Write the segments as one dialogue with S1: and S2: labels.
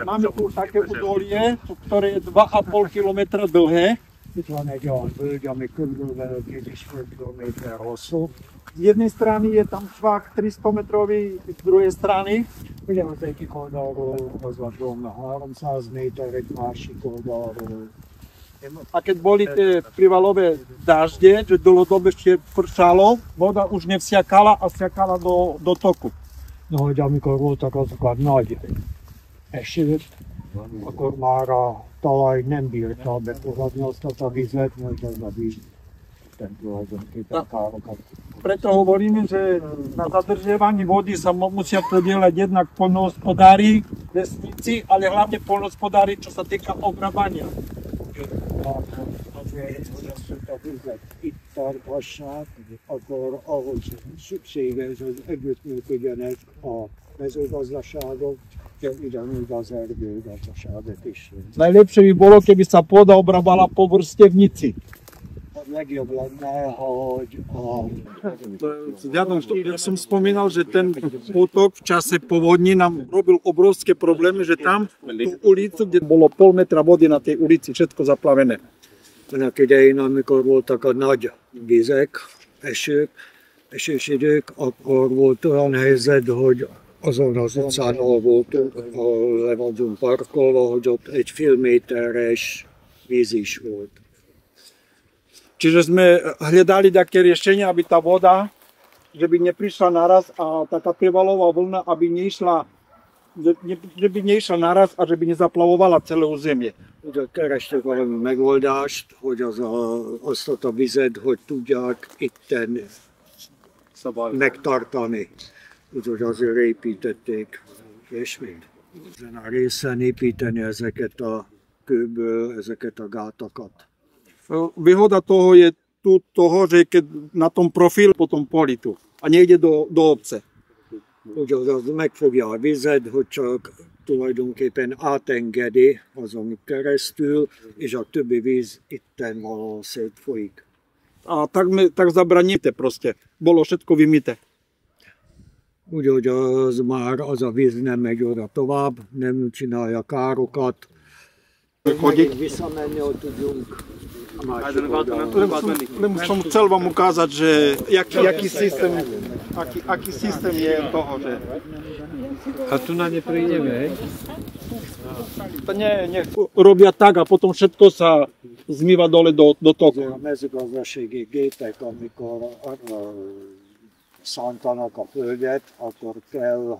S1: Máme tu také údolie, ktoré je 2,5 kilometra dlhé.
S2: Itt van egy olyan völgy, ami körülbelül 2,5 kilométer hosszú.
S1: Z jednej strany je tam švák 300 metrový, z druhej strany.
S2: Ugye az egyik oldalról az van Domna 300 méter, egy másik oldalról.
S1: A keď boli tie privalové dažde, že dlhodobo ešte pršalo, voda už nevsiakala a vsiakala do toku.
S2: No, hogy amikor voltak azok a nagy esők, akkor már a talaj nem bírta befogadni azt a vizet, mert az a víz tulajdonképpen károkat.
S1: Preto hovoríme, že na zadržiavaní vody sa musia podielať jednak poľnohospodári, lesníci, ale hlavne poľnohospodári, čo sa týka obrábania.
S2: Azért, hogy azt a vizet itt tarthassák, akkor ahhoz szükséges, hogy együttműködjenek a mezőgazdaságok, ugyanúgy az erdőgazdaságot is.
S1: Najlepšie by bolo, keby sa pôda obrábala po vrstevnici.
S2: A legjobb lenne, hogy
S1: Ja som spomínal, že ten potok v čase povodní nám robil obrovské problémy, že tam tú ulicu, kde bolo pol metra vody na tej ulici, všetko zaplavené.
S2: annak idején, amikor voltak a nagy vizek, esős idők, akkor volt olyan helyzet, hogy azon az utcán, ahol voltunk, ahol le vagyunk parkolva, hogy ott egy fél méteres víz is volt.
S1: Čiže sme hľadali také riešenie, aby tá voda, že by neprišla naraz a taká prevalová vlna, aby neišla, že by neišla naraz a že by nezaplavovala celé územie.
S2: Ugye kerestük valami megoldást, hogy azt a vizet, hogy tudják itten megtartani. Úgyhogy azért építették, és mind. Ezen a részen építeni ezeket a kőből, ezeket a gátakat.
S1: Výhoda toho je tu toho, že keď na tom profil po tom poli tu a nejde do obce.
S2: Úgyhogy az megfogja a vizet, hogy csak tulajdonképpen átengedi azon keresztül, és a többi víz itten valahol szétfolyik.
S1: A tak zabraníte proste. Bolo všetko vymité.
S2: Úgyhogy az a víz nem megy oda tovább, nem csinálja károkat. Megint visszamenni, hogy tudjunk a másik oldalon.
S1: Som chcel vám ukázať, že aký systém je toho, že...
S3: A tu na ne prídeme, hej?
S1: To nechcú. Robia tak a potom všetko sa zmýva dole do toku.
S2: A mezőgazdasági gépek, amikor szántanak a földet, akkor kell,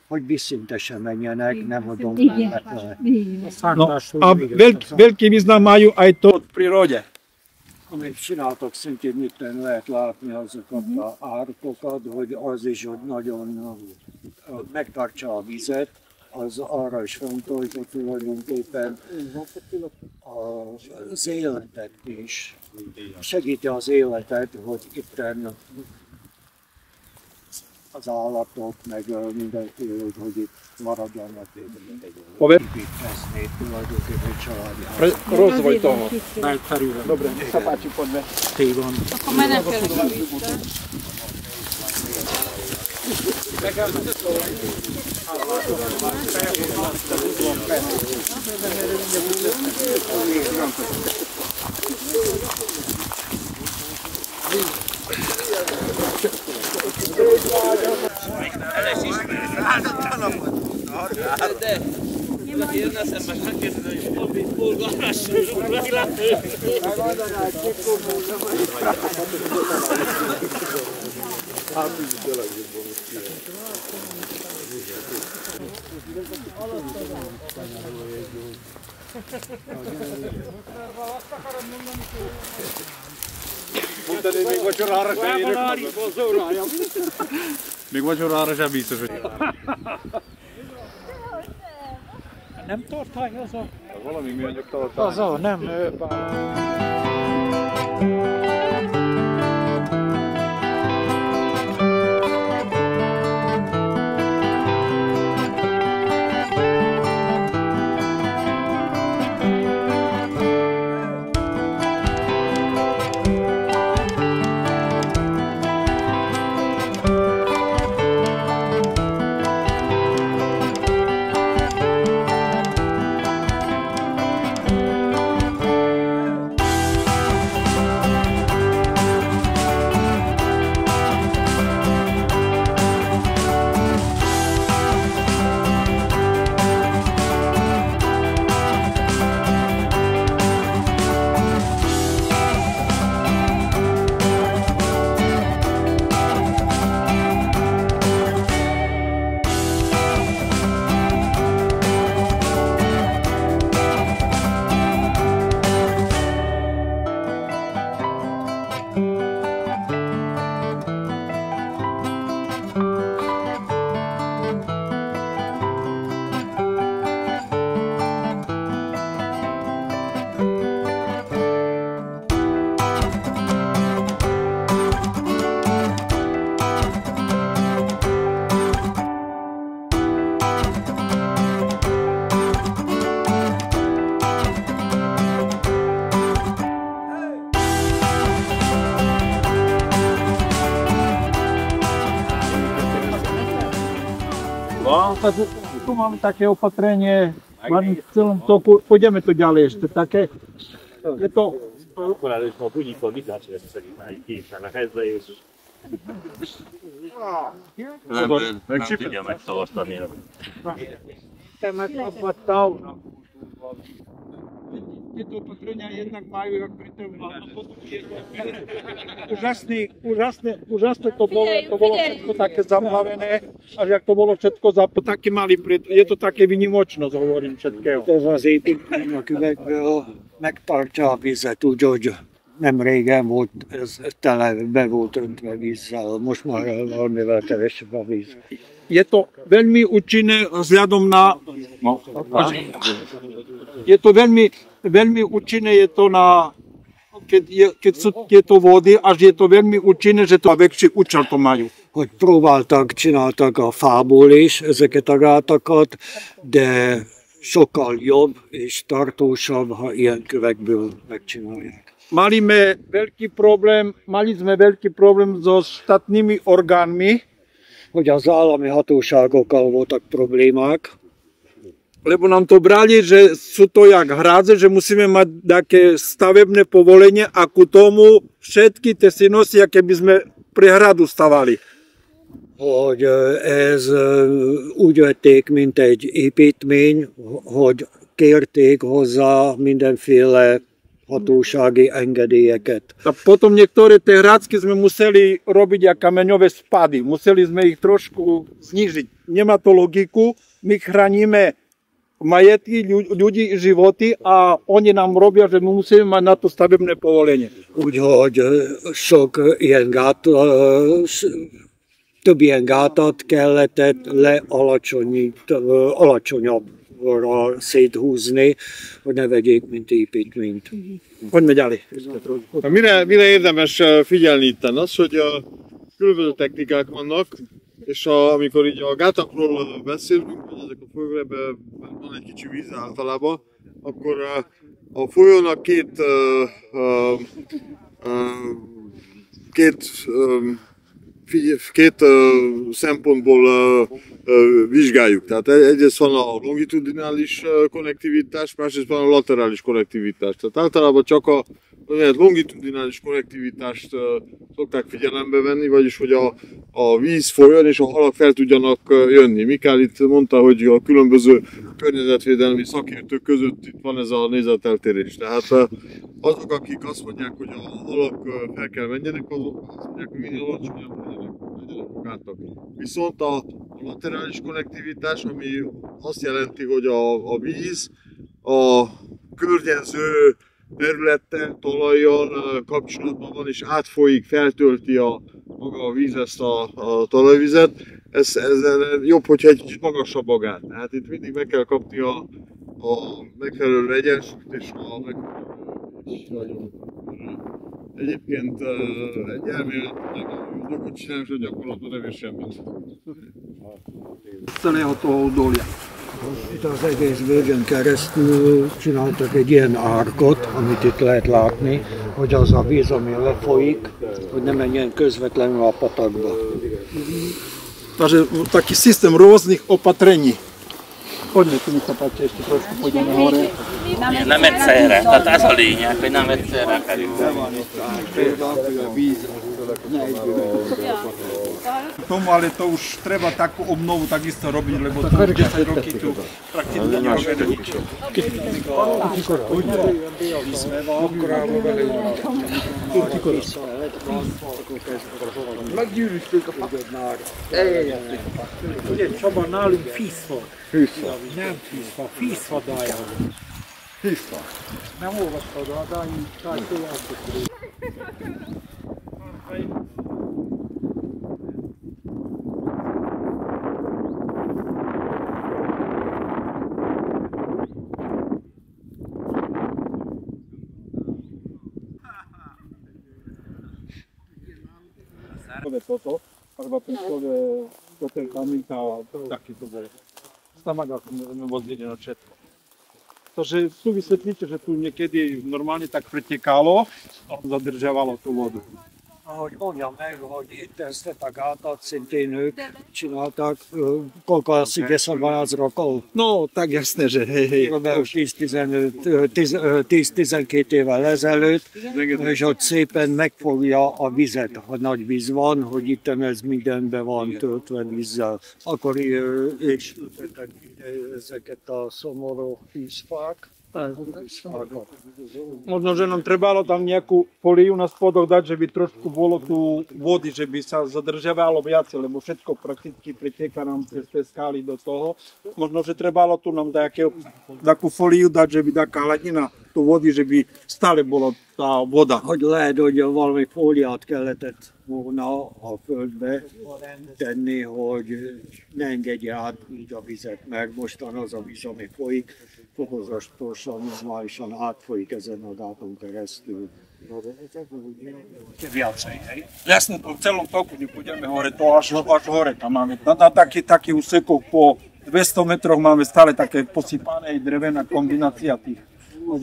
S2: hogy vízszintesen menjenek, nem hogy dombennek le.
S1: No, a veľký význam majú aj to v prírode.
S2: Amit csináltak, szintén itt lehet látni azokat a árkokat, hogy az is, hogy nagyon megtartsa a vizet, az arra is fontos, hogy tulajdonképpen az életet is segíti az életet, hogy itten az állatok, meg mindenki, hogy itt maradjanak építkezni, tulajdonképpen családi
S1: Rozvoj toho területet. Dobre, nech sa páči, poďme.
S2: Tévan.
S4: Akkor menekülünk vissza.
S3: Még vacsorára sem biztos, hogy...
S1: Nem tartály az a...
S3: Valami műanyag tartály.
S1: Az a, nem... Takže tu máme také opatrenie, v celom toku, pôjdeme tu ďalej ešte také. Je to...
S5: Ancora del suo pubblico di là c'è la casa e io metto lo straniero.
S1: Tieto opatrenia jednak majú, jak pri tom, a potom je úžasné to bolo všetko také zamhlavené, až jak to bolo všetko také mali, je to také vynimočnosť, hovorím všetkého.
S2: Ez az építmény a küvegből megtartja a vizet, úgyhogy nem régen volt, ez tele be volt öntve vízzel, most már valamivel kevesebb a víz.
S1: Je to veľmi účinné vzhľadom na... Je to veľmi účinné, je to na... Keď sú tieto vody, až je to veľmi účinné, že to väčší účel to majú.
S2: Hogy csináltak a fából is ezeket a gátakat, de sokkal jobb és tartósabb, ha ilyen kövekből megcsinálják.
S1: Mali sme veľký problém so štátnymi orgánmi,
S2: Hogy az állami hatóságokkal voltak problémák,
S1: lebo nám to brali, že sú to jak hrádze, že musíme mať také stavebné povolenie a ku tomu všetky tie synosy, aké by sme prehradu stavali.
S2: hogy ez úgy vették, mint egy építmény, hogy kérték hozzá mindenféle hatósági engedélyeket.
S1: A potom niektoré tie hrádzky sme museli robiť ako kameňové spady. Museli sme ich trošku znížiť. Nemá to logiku. My chránime majetky ľudí, životy a oni nám robia, že my musíme mať na to stavebné povolenie.
S2: Úgyhogy sok ilyen több ilyen gátat kellett alacsonyabbra széthúzni, hogy ne vegyék, mint építményt.
S1: Poďme ďalej.
S3: Mire érdemes figyelni itt az, hogy különböző technikák vannak, és amikor így a gátakról beszélünk, hogy ezek a folyókban van egy kicsi víz általában, akkor a folyónak két szempontból vizsgáljuk. Tehát egyrészt van a longitudinális konnektivitás, másrészt van a laterális konnektivitás. Tehát általában csak a longitudinális konnektivitást szokták figyelembe venni, vagyis hogy a víz folyjon és a halak fel tudjanak jönni. Mikál itt mondta, hogy a különböző környezetvédelmi szakértők között itt van ez a nézeteltérés. Tehát azok, akik azt mondják, hogy a halak fel kell menjenek, azok azt mondják, hogy minél alacsonyabb legyenek a gátak. Viszont a laterális konnektivitás, ami azt jelenti, hogy a víz a környező területtel, talajjal kapcsolatban van, és átfolyik, feltölti maga a víz ezt a talajvizet. Ez jobb, hogyha egy kicsit magasabb a gát. Tehát itt mindig meg kell kapni a megfelelő egyensúlyt és a megfelelő. Egyébként egy elméletnek jó dolgot csinálni, és a gyakorlatban nem ér semmit.
S1: Celého toho údolia.
S2: Itt az egész völgyön keresztül csináltak egy ilyen árkot, amit itt lehet látni, hogy az a víz, ami lefolyik, hogy ne menjen közvetlenül a patakba.
S1: Takže taký systém rôznych opatrení. Poďme, tu mi sa páči, ešte trošku pôjdeme hore.
S5: Nem egyszerre, tehát ez a lényeg, hogy nem egyszerre kerül.
S1: Tomu, ale to už treba takú obnovu takisto robiť, lebo tu 10 roky tu prakticky nerobíme nič. Meggyűrűztük a patot már. Ugye Csaba, nálunk fízfa. Nem fízfa, fízfa dája. Fízfa. Nem olvastad a dájunk, toto, alebo to ten kamínka, taký to bol. Stamak, ako môžeme vozdiť na všetko. Takže tu vysvetlíte, že tu niekedy normálne tak pretekalo a zadržiavalo tú vodu.
S2: Ahogy mondjam meg, hogy itt ezt a gátat szintén ők csinálták, koliko si gdje sam razrokol.
S1: No, tak jasné, že hej, hej.
S2: Kb. 10-12 évvel ezelőtt, és ott szépen megfogja a vizet, ha nagy víz van, hogy itt ez mindenben van töltve vízzel. Akkor és ezeket a szomorú vízfák.
S1: Možno, že nám trebalo tam nejakú foliu na spodok dať, že by trošku bolo tu vody, že by sa zadržiavalo viac, lebo všetko prakticky pritieka nám cez tie skály do toho. Možno, že trebalo tu nám takú foliu dať, že by taká hladina tu vody, že by stále bola tá voda.
S2: Hogy lehet, hogy valami fóliát kellett volna a földbe tenni, hogy ne engedje át így a vizet, mert mostan az a víz, ami folyik, fokozatosan, normálisan átfolyik ezen a gáton keresztül. Viacej, hej?
S1: Jasne, po celom toku nepôjdeme hore, to až hore tam máme. Na taký úsekov po 200 metroch máme stále také posypané drevená kombinácia tých.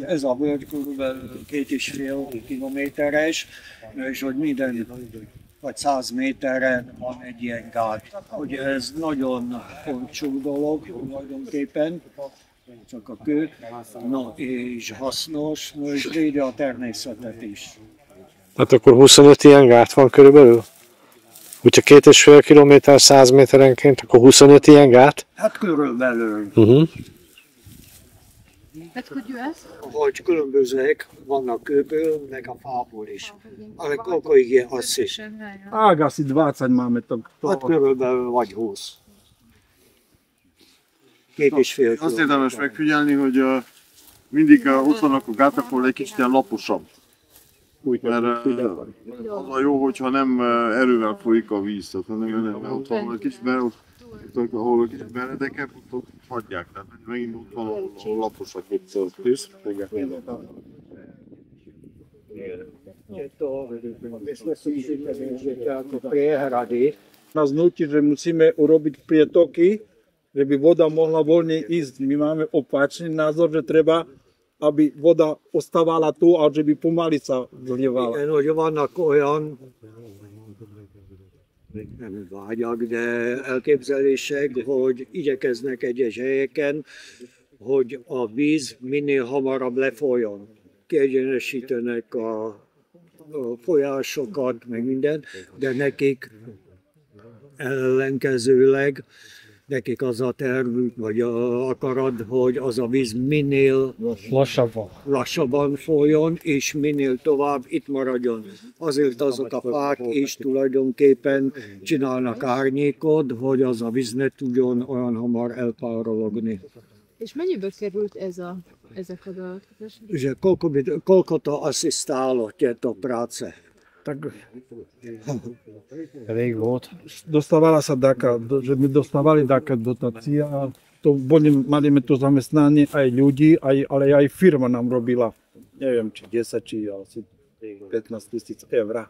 S2: Ez a völgy körülbelül 2,5 kilométeres, és hogy minden vagy 100 méterre van egy ilyen gát. Hogy ez nagyon fontos dolog tulajdonképpen, csak a kő, no, és hasznos, és védi a természetet is.
S6: Hát akkor 25 ilyen gát van körülbelül? Hogyha 2,5 kilométer 100 méterenként, akkor 25 ilyen gát?
S2: Hát körülbelül.
S4: Hát hogy ez?
S2: Hogy különbözőek vannak kőből, meg a fából is. Ale koliko ih je asi?
S1: Ak asi 20 máme to.
S2: Hát körülbelül vagy 20. 2,5
S3: Azt érdemes megfigyelni, hogy mindig ott vannak a gátak, ahol egy kicsit ilyen laposabb. Mert az a jó, hogyha nem erővel folyik a víz, tehát nem ott van egy kicsit, mert ahol kicsit meredekebb, ott hagyják. Tehát megint ott van, ahol laposak itt a tűz.
S1: Nás nutí, že musíme urobiť prietoky, že by voda mohla voľne ísť. My máme opačný názor, že treba, aby voda ostávala tu a že by pomaly sa zlievala.
S2: Igen, hogy vannak olyan, nem vágyak, de elképzelések, hogy igyekeznek egyes helyeken, hogy a víz minél hamarabb lefolyjon. Kiegyenesítenek a folyásokat, meg minden, de nekik ellenkezőleg, nekik az a tervük, vagy a akarat, hogy az a víz minél lassabban folyjon, és minél tovább itt maradjon. Azért azok a fák is tulajdonképpen csinálnak árnyékot, hogy az a víz ne tudjon olyan hamar elpárologni.
S4: És mennyibe került ezek a dolgok?
S2: Že koľko to asi stálo, tieto práce?
S1: Tak
S6: Elég volt.
S1: dostávala sa že my dostávali taká dotácia a to mali sme to zamestnanie aj ľudí, ale aj firma nám robila, neviem, či 10, či asi 15 000 eur.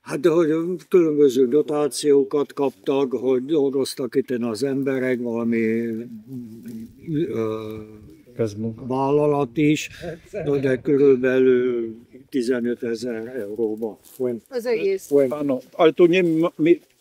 S2: Hát, hogy különböző dotációkat kaptak, hogy dolgoztak itt az emberek, valami vállalat is, de körülbelül 15 000 euróba.
S4: Az egész.
S1: Áno, ale to nie,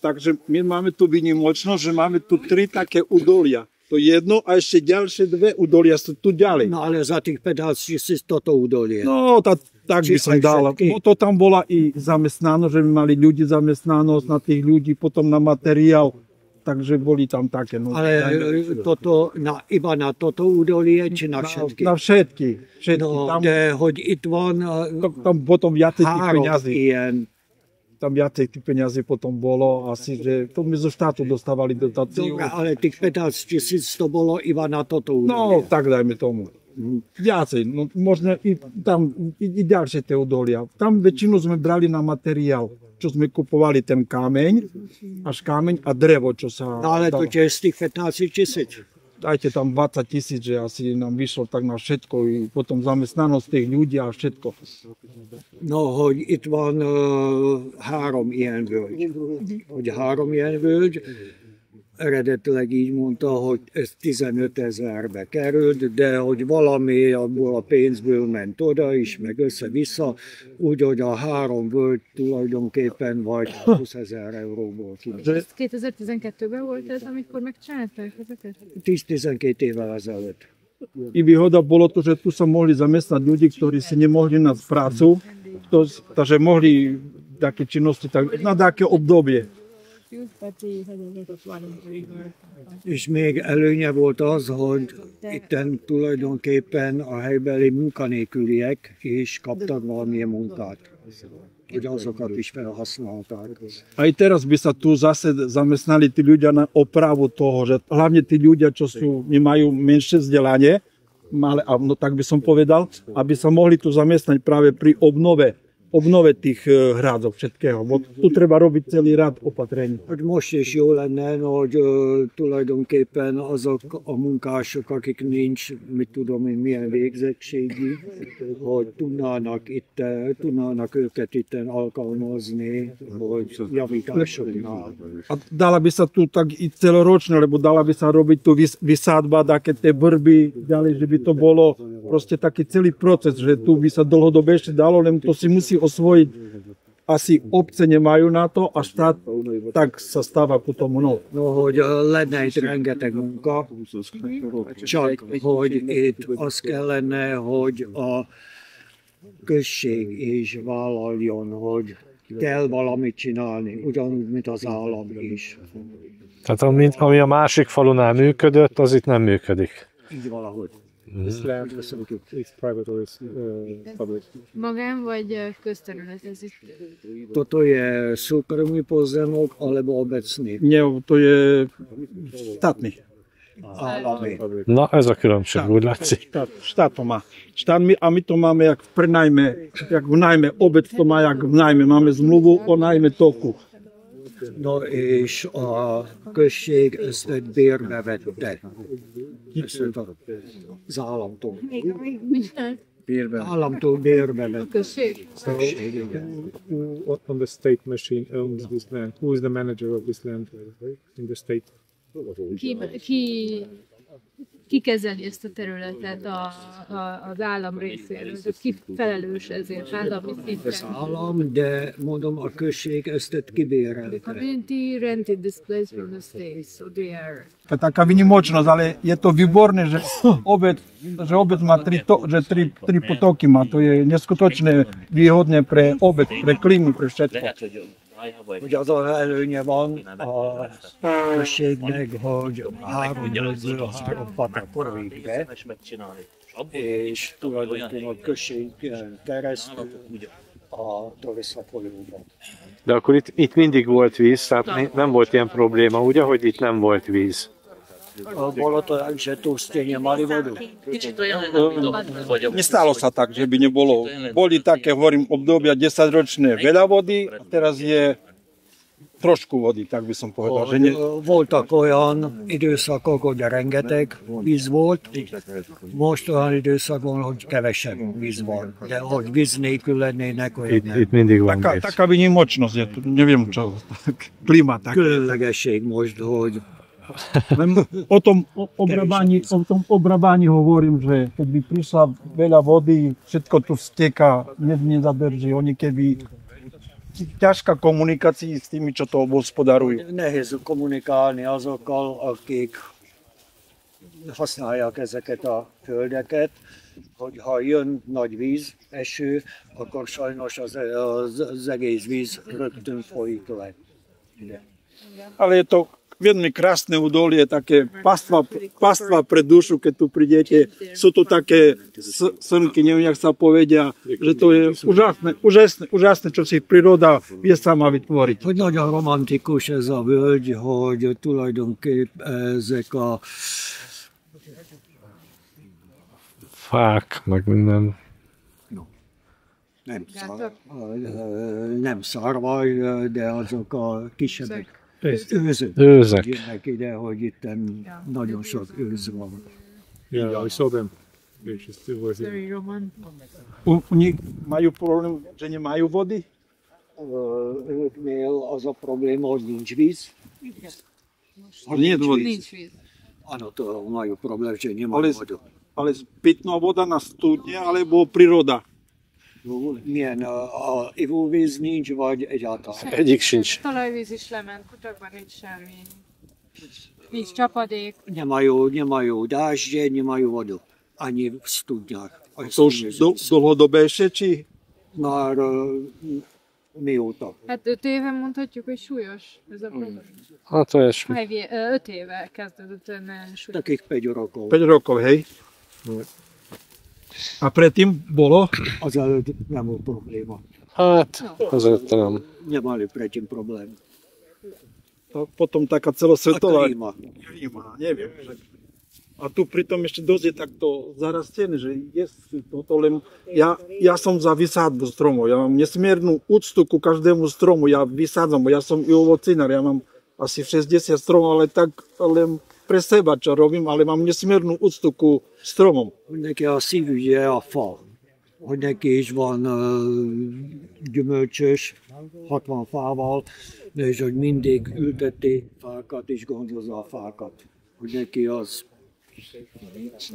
S1: takže my máme tu výnimočnosť, že máme tu 3 také udolia. To jedno a ešte ďalšie 2 udolia sú tu ďalej.
S2: No ale za tých 15 000 toto udolie.
S1: No, tak by som dal. To tam bola i zamestnanosť, že my mali ľudí zamestnanosť na tých ľudí, potom na materiál. Takže boli tam také. No,
S2: ale toto, iba na toto údolie, či na všetky?
S1: Na všetky.
S2: No,
S1: tam,
S2: de hogy itt van
S1: tam potom viacej tých peňazí.
S2: Ilyen.
S1: Tam viacej tých peňazí potom bolo. Asi, že to my zo štátu dostávali dotáciu.
S2: Dobre, ale tých 15 000 to bolo iba na toto údolie.
S1: No, tak dajme tomu. Viacej, no možno i tam i ďalšie tie udolia. Tam väčšinu sme brali na materiál, čo sme kupovali ten kameň, až kameň a drevo, čo sa...
S2: No ale to tiež z tých 15 000.
S1: Dajte tam 20 000, že asi nám vyšlo tak na všetko i potom zamestnanosť tých ľudí a všetko.
S2: No, hogy itt van 3 ilyen völgy. Hogy 3 ilyen völgy, eredetileg így mondta, hogy ez 15 000-be került, de hogy valami abból a pénzből ment oda is, meg össze-vissza, úgyhogy a 3 völgy tulajdonképpen vagy 20 000 euróból kimegy.
S4: Ez 2012-ben volt ez, amikor megcsinálták ezeket?
S2: 10-12 évvel ezelőtt.
S1: I výhoda bolo to, že tu sa mohli zamestnať ľudí, ktorí si nemohli nájsť prácu, takže mohli také činnosti tak, na také obdobie.
S2: És még előnye volt az, hogy itten tulajdonképpen a helybeli munkanélküliek is kaptak valamilyen munkát, hogy azokat is felhasználták.
S1: Aj teraz by sa tu zase zamestnali tí ľudia na opravu toho, že hlavne tí ľudia, čo nemajú menšie vzdelanie, no tak by som povedal, aby sa mohli tu zamestnať práve pri obnove tých hrádzok všetkého. Bo tu treba robiť celý rád opatrení.
S2: Hogy most is jó lenne, hogy tulajdonképpen azok a munkások, akik nincs, mit tudom én, milyen végzettségi, hogy tudnának őket itten alkalmazni, hogy javításoknál.
S1: A dala by sa tu tak i celoročne, lebo dala by sa robiť tu vysádba, také tie brby, ďalej, že by to bolo proste taký celý proces, že tu by sa dlhodobé ešte dalo, len to si musí osvojiť. Asi obce nemajú na to, a štát tak sa stáva potom
S2: No, hogy lenne itt rengeteg munka, csak hogy itt az kellene, hogy a község is vállaljon, hogy kell valamit csinálni, ugyanúgy, mint az állam is.
S6: Tehát ami a másik falunál működött, az itt nem működik.
S2: Így valahogy.
S4: Magán vagy közterület ez itt?
S2: Toto je súkromný pozemok alebo obecný.
S1: Nie, to je štátny.
S2: Állami.
S6: Na, ez a különbség, úgy látszik.
S1: Štát to má. A my to máme jak v prenajme, jak v najme. Obec to má jak v najme. Máme zmluvu o najme toku.
S2: No és a község ezt egy bérbe vette. Az államtól. Államtól bérbe vette.
S4: Község?
S2: Község, igen.
S7: Who on the state machine owns this land? Who is the manager of this land in the state?
S4: Ki kezeli ezt a területet az állam részéről? Ki felelős ezért állami
S2: Az
S4: szinten?
S2: állam, de mondom, a község ezt kibérelte.
S4: Community rented this place from the state, so they are...
S1: To je taká vynimočnosť, ale je to výborné, že obec má tri potoky má. To je neskutočne výhodné pre obec, pre klímu, pre všetko.
S2: Hogy az a előnye van a községnek, hogy 3 patak végbe, és tulajdonképpen a község keresztül a Torisa folyóban.
S6: De akkor itt mindig volt víz, tehát nem volt ilyen probléma, ugye, hogy itt nem volt víz.
S2: Bolo to tak, že tu stejne mali vodu.
S1: Nestalo sa tak, že by nebolo. Boli také, hovorím, obdobia 10-ročné veľa vody a teraz je trošku vody, tak by som povedal. Že
S2: Voltak olyan időszakok, hogy rengeteg víz volt, most olyan időszak van, hogy kevesebb víz van. De hogy víz nélkül lennének, olyan nem.
S6: Itt mindig van víz.
S1: taká vynimočnosť je tu, neviem čo, klíma tak.
S2: Különlegesség most, hogy
S1: O tom obrabáni hovorím, že keď by prišla veľa vody, všetko tu vsteká, nezadrží. Oni keby ťažká komunikácia s tými, čo to obhospodarujú.
S2: nehéz kommunikálni azokkal, akik használják ezeket a földeket, hogy ha jön nagy víz, eső, akkor sajnos az egész víz rögtön folyik le.
S1: Ale je to veľmi krásne údolie, také pastva pre dušu, keď tu prídete. Sú tu také srnky, neviem, jak sa povedia, že to je úžasné, čo si príroda vie sama vytvoriť.
S2: Hogy nagyon romantikus ez a völgy, hogy tulajdonképp ezek a
S6: Fák, meg minden.
S2: nem szarvaj, de azok a kisebbek.
S6: Őzek.
S2: Jönnek ide, hogy itt nagyon sok őz van.
S7: Yeah, I saw them. They just was in.
S4: Very romantic.
S1: U nich majú problém, že nemajú vody?
S2: Őknél az a probléma, hogy nincs víz.
S4: most
S1: Nie je vody.
S4: nincs víz.
S2: Áno, to majú problém, že nemajú vodu.
S1: Ale pitná voda na studne alebo príroda?
S2: Milyen ivóvíz nincs, vagy egyáltalán?
S6: Egyik sincs.
S4: Talajvíz is lement, kutakban nincs semmi. Nincs csapadék.
S2: Nemajú dážde, nemajú vodu. Ani v studniach.
S1: To už dlhodobejšie, či?
S2: Már mióta.
S4: Hát 5 éve mondhatjuk, hogy súlyos ez a probléma.
S6: Hát olyasmi.
S4: 5 éve kezdődött nagyon súlyos.
S2: Takých 5 rokov.
S1: 5 rokov, hej? A predtým bolo?
S2: Azelőtt nem volt probléma.
S6: Hát, azért nem.
S2: Nemali predtým problém.
S1: A potom taká celosvetová...
S2: Klíma.
S1: Klíma, neviem. A tu pritom ešte dosť je takto zarastené, že je toto len... Ja som za vysádbu stromov, ja mám nesmiernu úctu ku každému stromu, ja vysádzam, ja som i ovocinár, ja mám asi 60 stromov, ale tak len pre seba, čo robím, ale mám nesmiernu úctu ku stromom.
S2: Neki a szívügye a fa. Hogy neki is van gyümölcsös, 60 fával, és hogy mindig ülteti fákat és gondozza a fákat. Hogy neki az...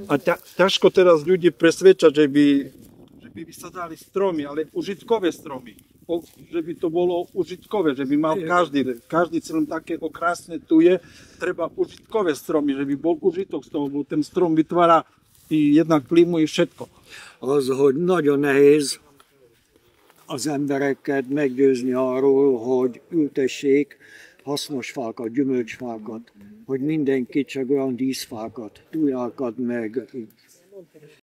S1: A ťažko teraz ľudí presvedčať, že by vysadali stromy, ale užitkové stromy. Že by to bolo užitkové, že by mal každý celom také okrásne tu je, treba užitkové stromy, že by bol užitok z toho, bo ten strom vytvára i jednak klímu i všetko.
S2: Az, hogy nagyon nehéz az embereket meggyőzni arról, hogy ültessék hasznos fákat, gyümölcsfákat, hogy mindenki csak olyan díszfákat, tujákat meg